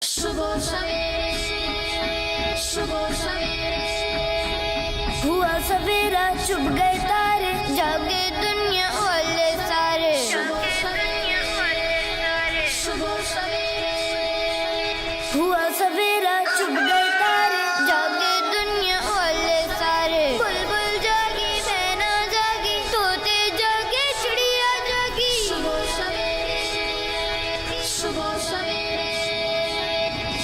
सुबह सवेरे सुबह सवेरे हुआ सवेरा चुप गए तारे, जागे दुनिया वाले सारे। सुबह सवेरे हुआ सवेरा चुप गए तारे, जागे दुनिया वाले सारे। बुलबुल जागी मैना जागी, तोते जागे चिड़िया जागी। सुबह सवेरे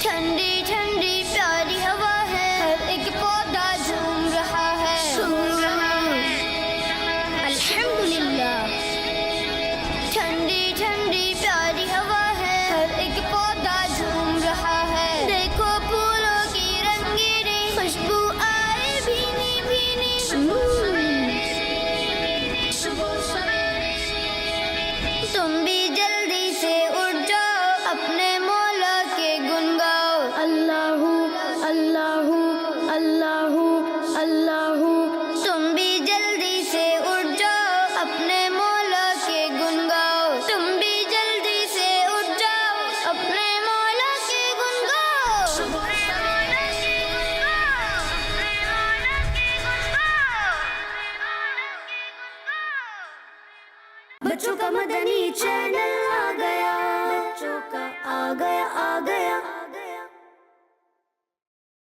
ठंडी ठंडी प्यारी हवा है, हर एक पौधा झूम रहा है। अल्हम्दुलिल्लाह। ठंडी ठंडी प्यारी हवा है, हर एक पौधा झूम रहा है। देखो फूलों की रंगीनी खुशबू आए भीनी भीनी। सुबह सवेरे तुम भी जल्दी से उठ जाओ, अपने मौला के गुन गाओ। अल्लाहू अल्लाहू अल्लाहू अल्लाहू। तुम भी जल्दी से उठ जाओ, अपने मौला के गुन गाओ। तुम भी जल्दी से उठ जाओ, अपने मौला के गुन गाओ। सुबह सवेरे बच्चों का मदनी चैनल आ गया, बच्चों का आ गया